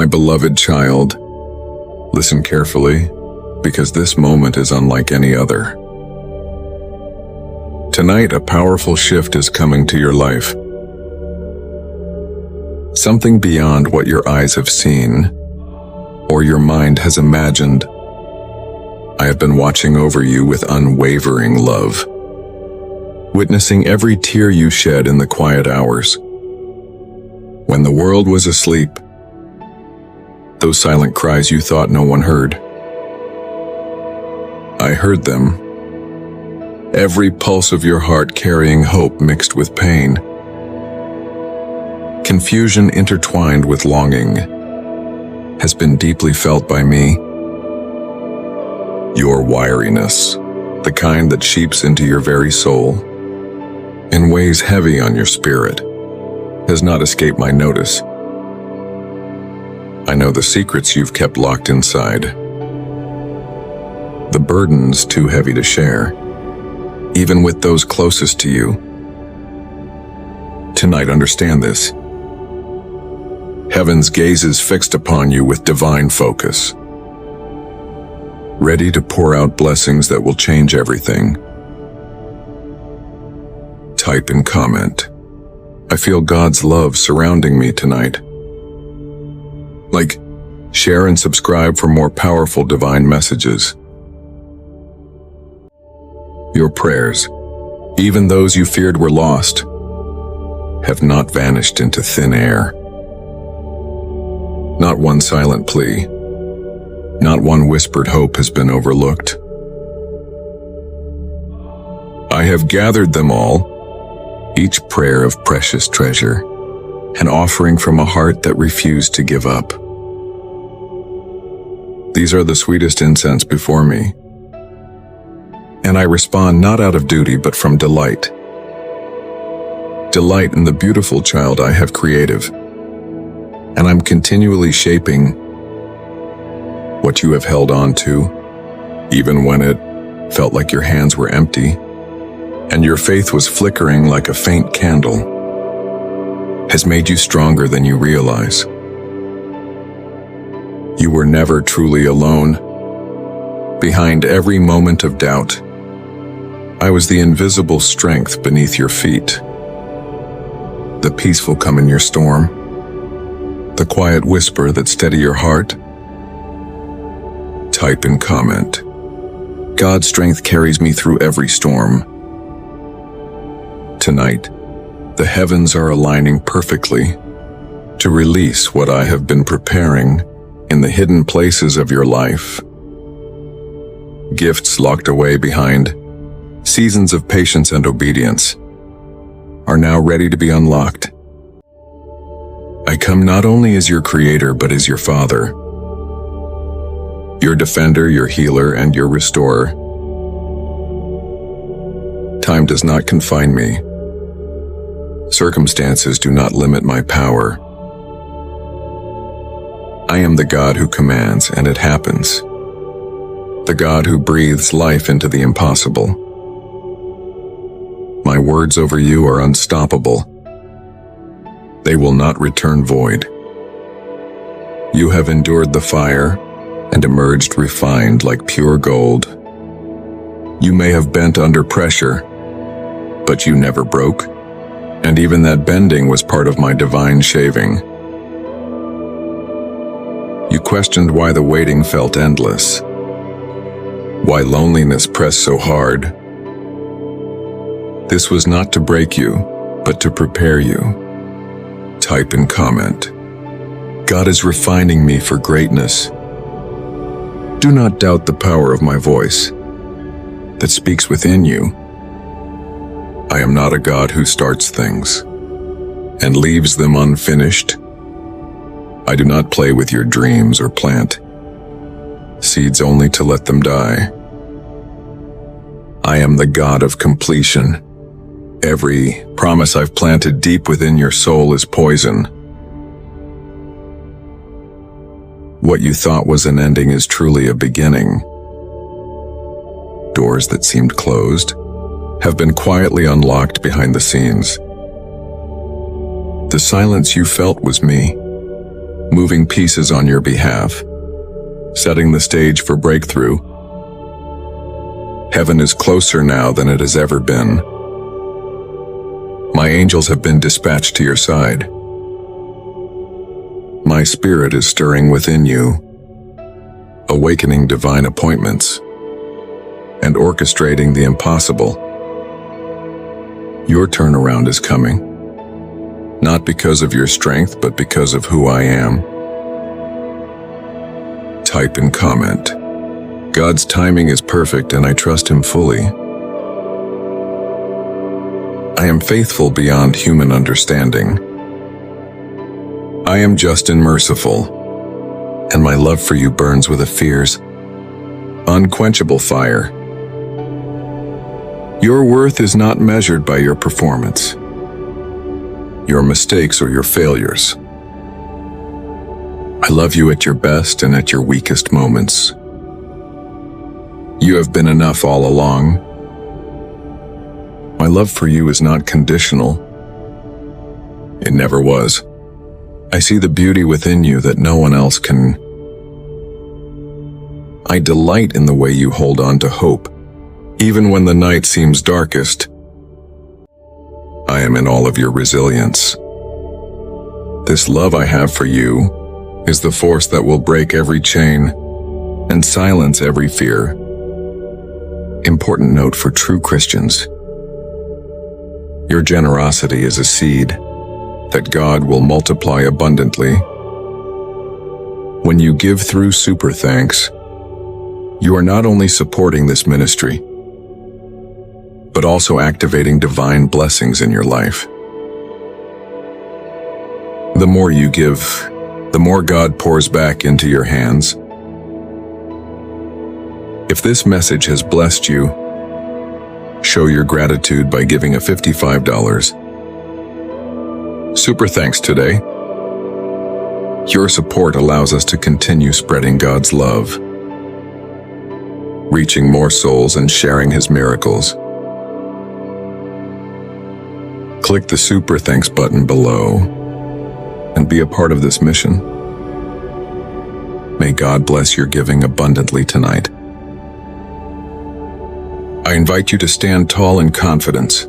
beloved child, listen carefully, because this moment is unlike any other. Tonight, a powerful shift is coming to your life. Something beyond what your eyes have seen or your mind has imagined. I have been watching over you with unwavering love, witnessing every tear you shed in the quiet hours. When the world was asleep, those silent cries you thought no one heard. I heard them. Every pulse of your heart carrying hope mixed with pain. Confusion intertwined with longing has been deeply felt by me. Your wiriness, the kind that seeps into your very soul and weighs heavy on your spirit, has not escaped my notice. I know the secrets you've kept locked inside, the burdens too heavy to share, even with those closest to you. Tonight, understand this. Heaven's gaze is fixed upon you with divine focus, ready to pour out blessings that will change everything. Type and comment. I feel God's love surrounding me tonight. Like, share and subscribe for more powerful divine messages. Your prayers, even those you feared were lost, have not vanished into thin air. Not one silent plea, not one whispered hope has been overlooked. I have gathered them all, each prayer of precious treasure, an offering from a heart that refused to give up. These are the sweetest incense before me, and I respond not out of duty but from delight. Delight in the beautiful child I have created, and I'm continually shaping what you have held on to, even when it felt like your hands were empty and your faith was flickering like a faint candle, has made you stronger than you realize. You were never truly alone. Behind every moment of doubt, I was the invisible strength beneath your feet, the peaceful calm in your storm, the quiet whisper that steadied your heart. Type and comment. God's strength carries me through every storm. Tonight, the heavens are aligning perfectly to release what I have been preparing in the hidden places of your life. Gifts locked away behind seasons of patience and obedience are now ready to be unlocked. I come not only as your creator, but as your father, your defender, your healer, and your restorer. Time does not confine me. Circumstances do not limit my power. I am the God who commands, and it happens. The God who breathes life into the impossible. My words over you are unstoppable. They will not return void. You have endured the fire and emerged refined like pure gold. You may have bent under pressure, but you never broke, and even that bending was part of my divine shaving. You questioned why the waiting felt endless, why loneliness pressed so hard. This was not to break you, but to prepare you. Type and comment. God is refining me for greatness. Do not doubt the power of my voice that speaks within you. I am not a God who starts things and leaves them unfinished. I do not play with your dreams or plant seeds only to let them die. I am the God of completion. Every promise I've planted deep within your soul is poison. What you thought was an ending is truly a beginning. Doors that seemed closed have been quietly unlocked behind the scenes. The silence you felt was me, moving pieces on your behalf, setting the stage for breakthrough. Heaven is closer now than it has ever been. My angels have been dispatched to your side. My spirit is stirring within you, awakening divine appointments and orchestrating the impossible. Your turnaround is coming, not because of your strength, but because of who I am. Type and comment. God's timing is perfect and I trust Him fully. I am faithful beyond human understanding. I am just and merciful, and my love for you burns with a fierce, unquenchable fire. Your worth is not measured by your performance, your mistakes, or your failures. I love you at your best and at your weakest moments. You have been enough all along. My love for you is not conditional. It never was. I see the beauty within you that no one else can. I delight in the way you hold on to hope, even when the night seems darkest. I am in all of your resilience. This love I have for you is the force that will break every chain and silence every fear. Important note for true Christians. Your generosity is a seed that God will multiply abundantly. When you give through super thanks, you are not only supporting this ministry, but also activating divine blessings in your life. The more you give, the more God pours back into your hands. If this message has blessed you, show your gratitude by giving a $55 super thanks today. Your support allows us to continue spreading God's love, reaching more souls and sharing His miracles. Click the super thanks button below and be a part of this mission. May God bless your giving abundantly tonight. I invite you to stand tall in confidence,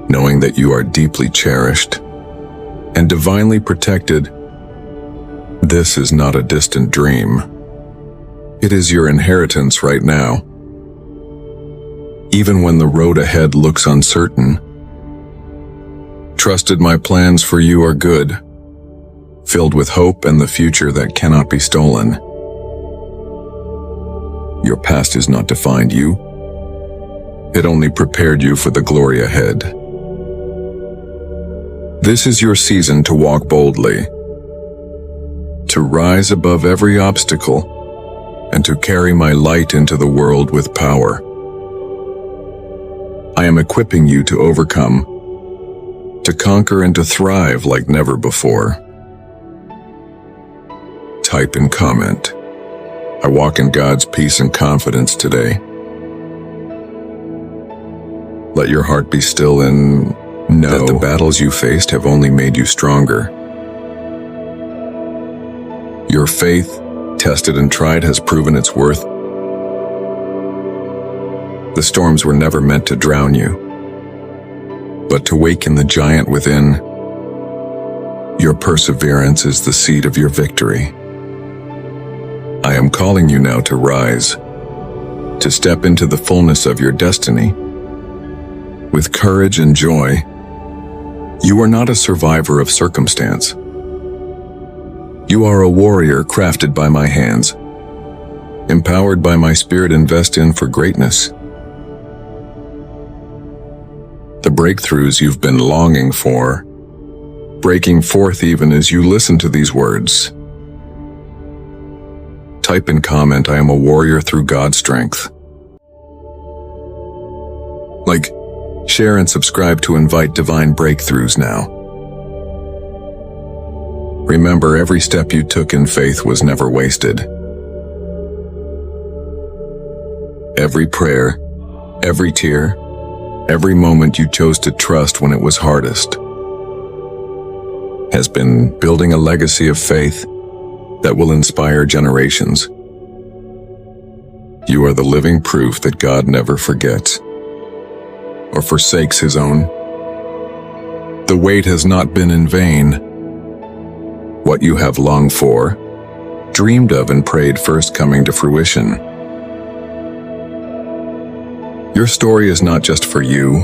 knowing that you are deeply cherished and divinely protected. This is not a distant dream. It is your inheritance right now. Even when the road ahead looks uncertain, trusted my plans for you are good, filled with hope and the future that cannot be stolen. Your past has not defined you. It only prepared you for the glory ahead. This is your season to walk boldly, to rise above every obstacle, and to carry my light into the world with power. I am equipping you to overcome, to conquer, and to thrive like never before. Type and comment. I walk in God's peace and confidence today. Let your heart be still and know that the battles you faced have only made you stronger. Your faith, tested and tried, has proven its worth. The storms were never meant to drown you, but to waken the giant within. Your perseverance is the seed of your victory. I am calling you now to rise, to step into the fullness of your destiny. With courage and joy, you are not a survivor of circumstance. You are a warrior crafted by my hands, empowered by my spirit, invest in for greatness. The breakthroughs you've been longing for, breaking forth even as you listen to these words. Type and comment, I am a warrior through God's strength. Like, share, and subscribe to invite divine breakthroughs now. Remember, every step you took in faith was never wasted. Every prayer, every tear, every moment you chose to trust when it was hardest has been building a legacy of faith that will inspire generations. You are the living proof that God never forgets or forsakes his own. The wait has not been in vain. What you have longed for, dreamed of and prayed first coming to fruition. Your story is not just for you.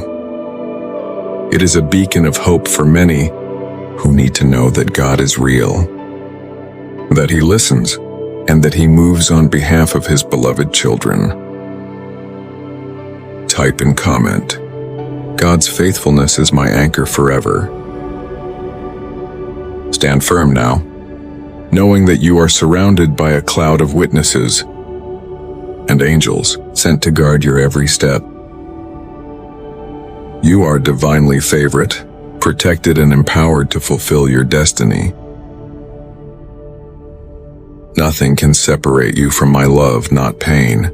It is a beacon of hope for many who need to know that God is real, that he listens, and that he moves on behalf of his beloved children. Type and comment, God's faithfulness is my anchor forever. Stand firm now, knowing that you are surrounded by a cloud of witnesses and angels sent to guard your every step. You are divinely favored, protected and empowered to fulfill your destiny. Nothing can separate you from my love, not pain.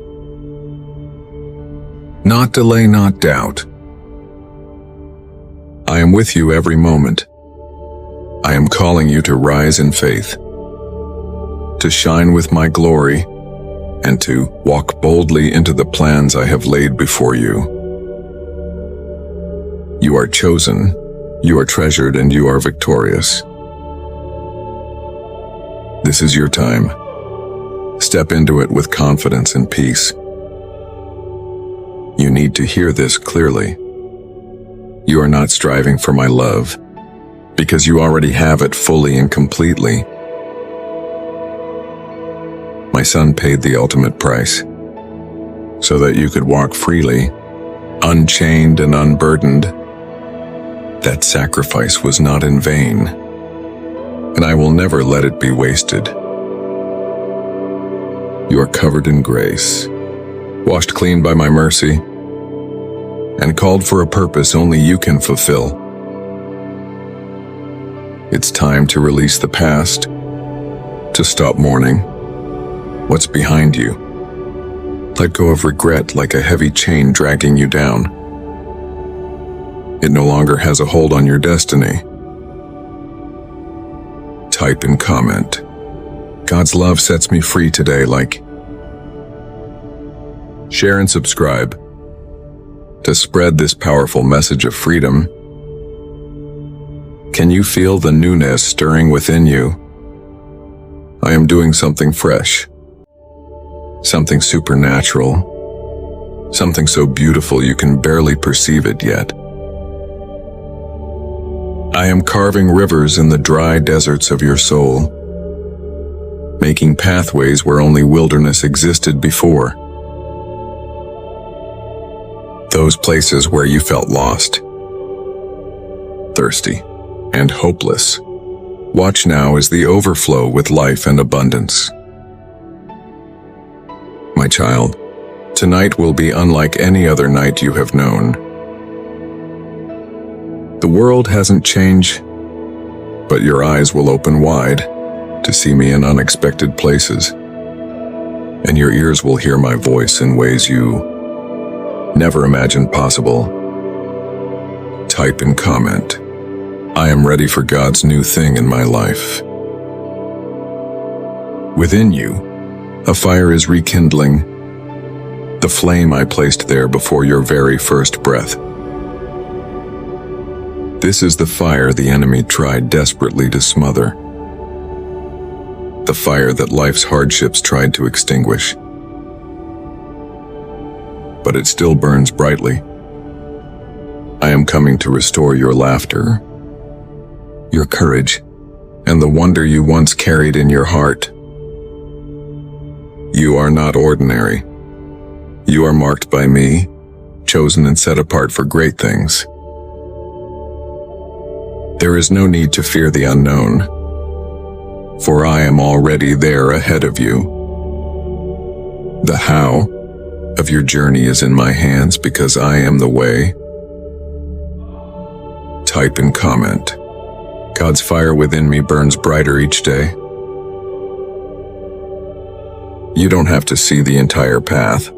Not delay, not doubt. I am with you every moment. I am calling you to rise in faith, to shine with my glory, and to walk boldly into the plans I have laid before you. You are chosen, you are treasured, and you are victorious. This is your time. Step into it with confidence and peace. You need to hear this clearly. You are not striving for my love, because you already have it fully and completely. My son paid the ultimate price, so that you could walk freely, unchained and unburdened. That sacrifice was not in vain, and I will never let it be wasted. You are covered in grace, washed clean by my mercy, and called for a purpose only you can fulfill. It's time to release the past, to stop mourning what's behind you. Let go of regret like a heavy chain dragging you down. It no longer has a hold on your destiny. Type and comment, God's love sets me free today. Like, share and subscribe to spread this powerful message of freedom. Can you feel the newness stirring within you? I am doing something fresh, something supernatural, something so beautiful you can barely perceive it yet. I am carving rivers in the dry deserts of your soul, making pathways where only wilderness existed before. Those places where you felt lost, thirsty, and hopeless. Watch now as the overflow with life and abundance. My child, tonight will be unlike any other night you have known. The world hasn't changed, but your eyes will open wide to see me in unexpected places, and your ears will hear my voice in ways you never imagined possible. Type and comment, I am ready for God's new thing in my life. Within you, a fire is rekindling, the flame I placed there before your very first breath. This is the fire the enemy tried desperately to smother, the fire that life's hardships tried to extinguish. But it still burns brightly. I am coming to restore your laughter, your courage, and the wonder you once carried in your heart. You are not ordinary. You are marked by me, chosen and set apart for great things. There is no need to fear the unknown, for I am already there ahead of you. The how of your journey is in my hands because I am the way. Type and comment, God's fire within me burns brighter each day. You don't have to see the entire path.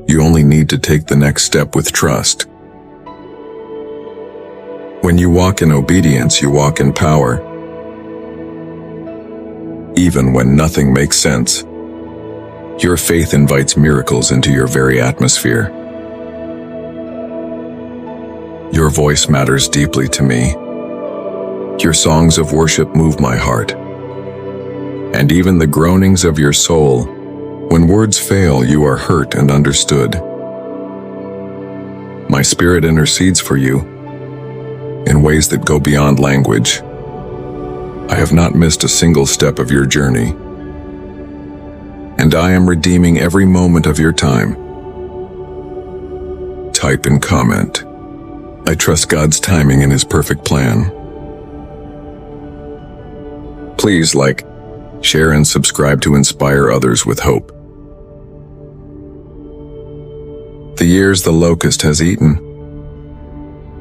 You only need to take the next step with trust. When you walk in obedience, you walk in power. Even when nothing makes sense, your faith invites miracles into your very atmosphere. Your voice matters deeply to me. Your songs of worship move my heart. And even the groanings of your soul, when words fail, you are hurt and understood. My spirit intercedes for you in ways that go beyond language. I have not missed a single step of your journey, and I am redeeming every moment of your time. Type and comment. I trust God's timing and His perfect plan. Please like, share, and subscribe to inspire others with hope. The years the locust has eaten,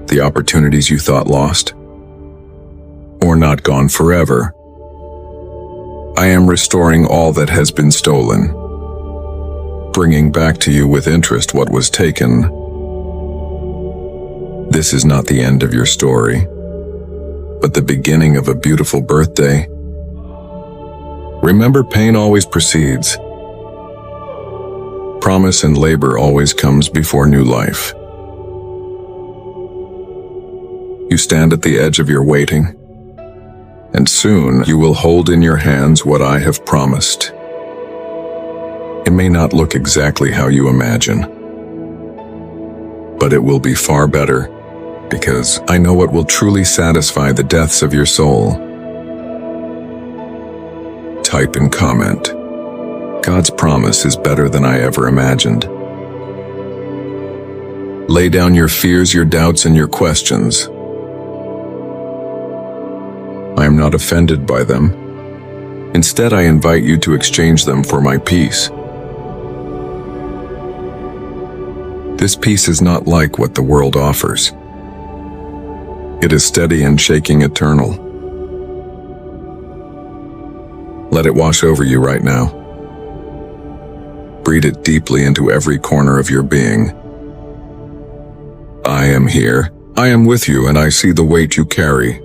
the opportunities you thought lost, or not gone forever, I am restoring all that has been stolen, bringing back to you with interest what was taken. This is not the end of your story, but the beginning of a beautiful birthday. Remember, pain always precedes. Promise and labor always comes before new life. You stand at the edge of your waiting, and soon you will hold in your hands what I have promised. It may not look exactly how you imagine, but it will be far better, because I know what will truly satisfy the depths of your soul. Type and comment. God's promise is better than I ever imagined. Lay down your fears, your doubts, and your questions. I am not offended by them. Instead, I invite you to exchange them for my peace. This peace is not like what the world offers. It is steady and shaking, eternal. Let it wash over you right now. Breathe it deeply into every corner of your being. I am here. I am with you, and I see the weight you carry.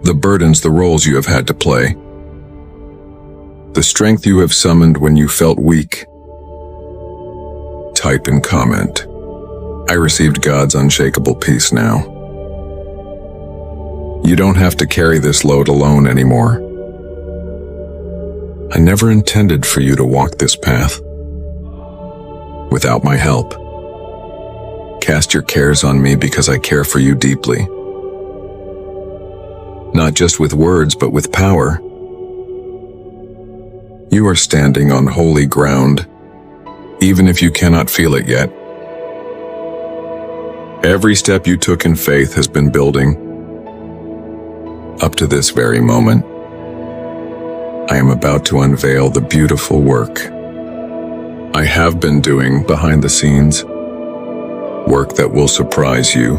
The burdens, the roles you have had to play. The strength you have summoned when you felt weak. Type and comment. I received God's unshakable peace now. You don't have to carry this load alone anymore. I never intended for you to walk this path without my help. Cast your cares on me because I care for you deeply. Not just with words, but with power. You are standing on holy ground, even if you cannot feel it yet. Every step you took in faith has been building up to this very moment. I am about to unveil the beautiful work I have been doing behind the scenes. Work that will surprise you,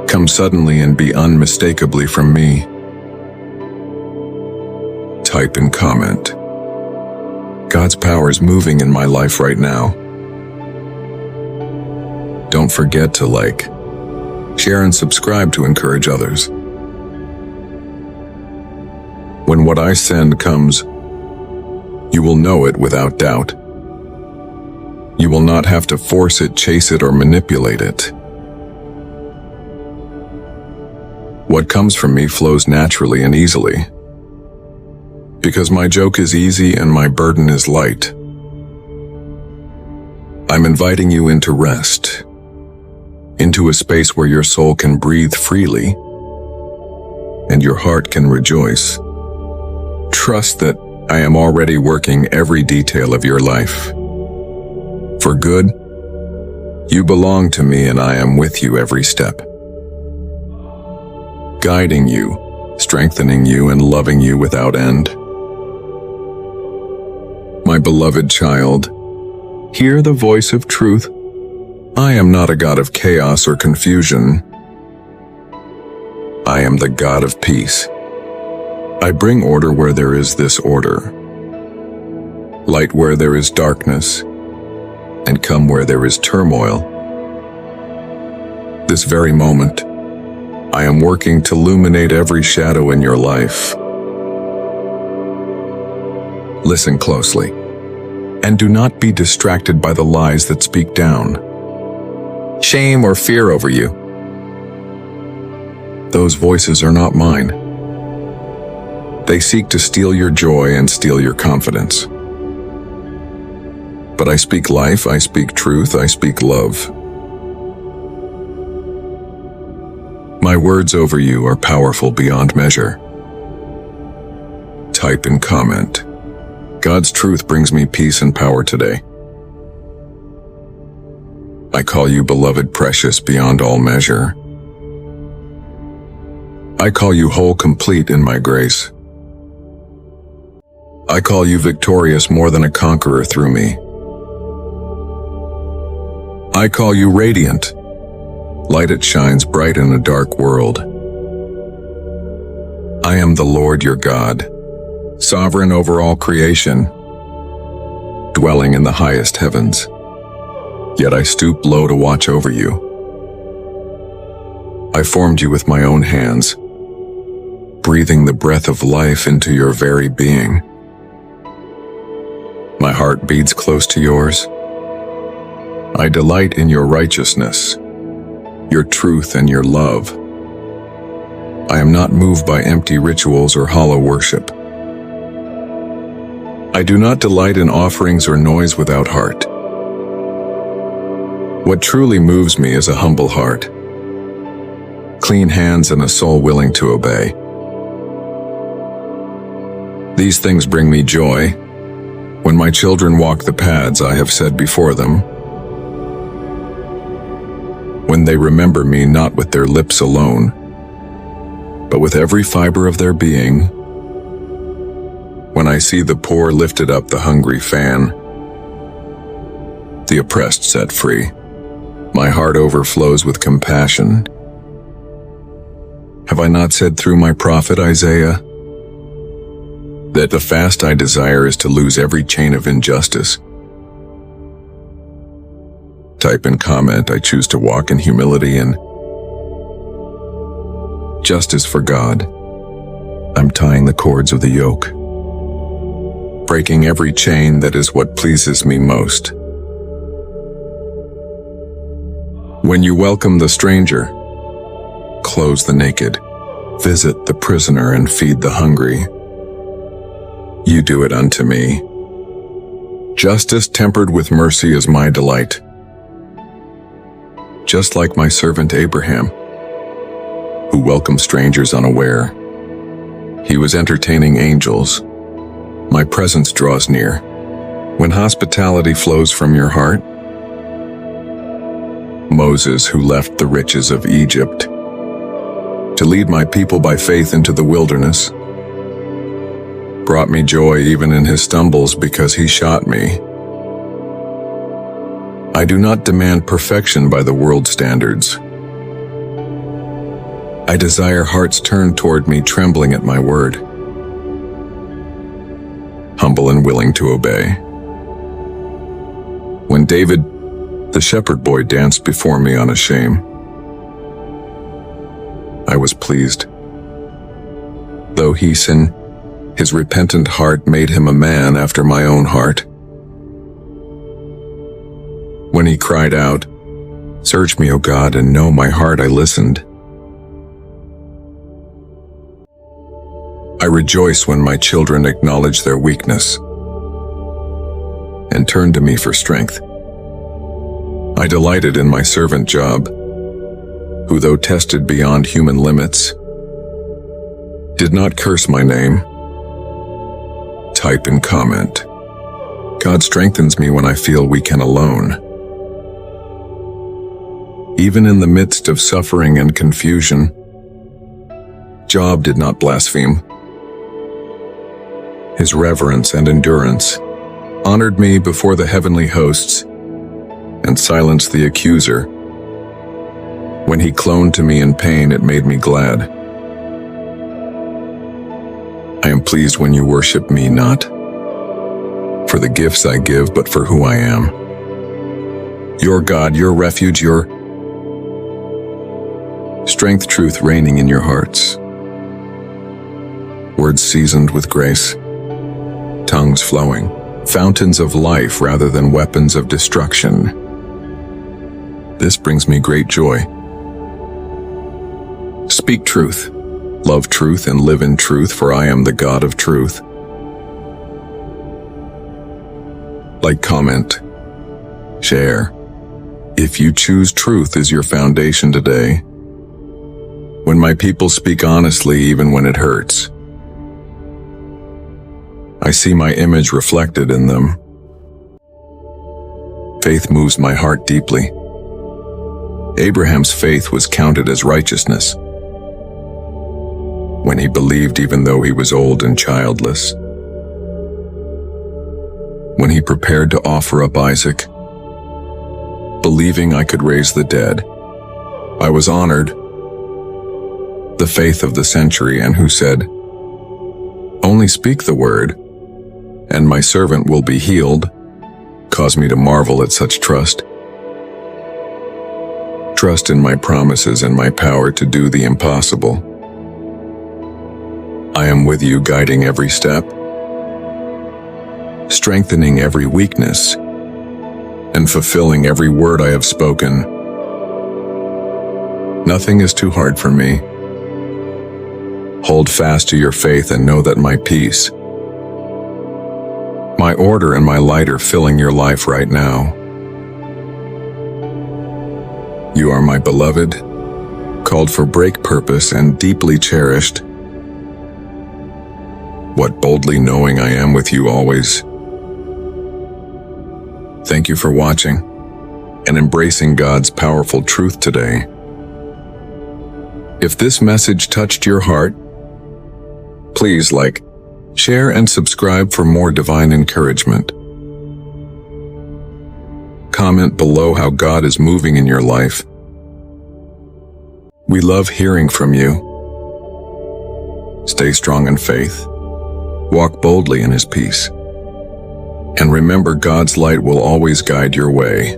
come suddenly and be unmistakably from me. Type and comment. God's power is moving in my life right now. Don't forget to like, share, and subscribe to encourage others. When what I send comes, you will know it without doubt. You will not have to force it, chase it, or manipulate it. What comes from me flows naturally and easily, because my joke is easy and my burden is light. I'm inviting you into rest, into a space where your soul can breathe freely and your heart can rejoice. Trust that I am already working every detail of your life. For good, you belong to me, and I am with you every step, guiding you, strengthening you, and loving you without end. My beloved child, hear the voice of truth. I am not a God of chaos or confusion. I am the God of peace. I bring order where there is disorder, light where there is darkness, and come where there is turmoil. This very moment, I am working to illuminate every shadow in your life. Listen closely, and do not be distracted by the lies that speak down, shame or fear over you. Those voices are not mine. They seek to steal your joy and steal your confidence. But I speak life, I speak truth, I speak love. My words over you are powerful beyond measure. Type and comment. God's truth brings me peace and power today. I call you beloved, precious beyond all measure. I call you whole, complete in my grace. I call you victorious, more than a conqueror through me. I call you radiant. Light that shines bright in a dark world. I am the Lord your God, sovereign over all creation, dwelling in the highest heavens. Yet I stoop low to watch over you. I formed you with my own hands, breathing the breath of life into your very being. My heart beats close to yours. I delight in your righteousness, your truth and your love. I am not moved by empty rituals or hollow worship. I do not delight in offerings or noise without heart. What truly moves me is a humble heart, clean hands and a soul willing to obey. These things bring me joy. When my children walk the paths I have set before them, when they remember me not with their lips alone, but with every fiber of their being, when I see the poor lifted up, the hungry fan, the oppressed set free, my heart overflows with compassion. Have I not said through my prophet Isaiah that the fast I desire is to lose every chain of injustice? Type and comment, I choose to walk in humility and justice for God. I'm tying the cords of the yoke, breaking every chain. That is what pleases me most. When you welcome the stranger, clothe the naked, visit the prisoner and feed the hungry, you do it unto me. Justice tempered with mercy is my delight. Just like my servant Abraham, who welcomed strangers unaware. He was entertaining angels. My presence draws near. When hospitality flows from your heart, Moses, who left the riches of Egypt to lead my people by faith into the wilderness, brought me joy even in his stumbles because he shot me. I do not demand perfection by the world's standards. I desire hearts turned toward me, trembling at my word, humble and willing to obey. When David, the shepherd boy, danced before me unashamed, I was pleased. Though he sinned, his repentant heart made him a man after my own heart. When he cried out, "Search me, O God, and know my heart," I listened. I rejoice when my children acknowledge their weakness and turn to me for strength. I delighted in my servant Job, who, though tested beyond human limits, did not curse my name. Type and comment. God strengthens me when I feel weak and alone. Even in the midst of suffering and confusion, Job did not blaspheme. His reverence and endurance honored me before the heavenly hosts and silenced the accuser. When he clung to me in pain, it made me glad. I am pleased when you worship me, not for the gifts I give, but for who I am. Your God, your refuge, your Strength, truth reigning in your hearts. Words seasoned with grace. Tongues flowing. Fountains of life rather than weapons of destruction. This brings me great joy. Speak truth. Love truth and live in truth, for I am the God of truth. Like, comment, share. If you choose truth as your foundation today. When my people speak honestly, even when it hurts, I see my image reflected in them. Faith moves my heart deeply. Abraham's faith was counted as righteousness when he believed even though he was old and childless. When he prepared to offer up Isaac, believing I could raise the dead, I was honored. The faith of the century, and who said, "Only speak the word, and my servant will be healed," caused me to marvel at such trust. Trust in my promises and my power to do the impossible. I am with you, guiding every step, strengthening every weakness, and fulfilling every word I have spoken. Nothing is too hard for me. Hold fast to your faith and know that my peace, my order, and my light are filling your life right now. You are my beloved, called for great purpose and deeply cherished. What boldly knowing I am with you always. Thank you for watching and embracing God's powerful truth today. If this message touched your heart, please like, share, and subscribe for more divine encouragement. Comment below how God is moving in your life. We love hearing from you. Stay strong in faith. Walk boldly in His peace. And remember, God's light will always guide your way.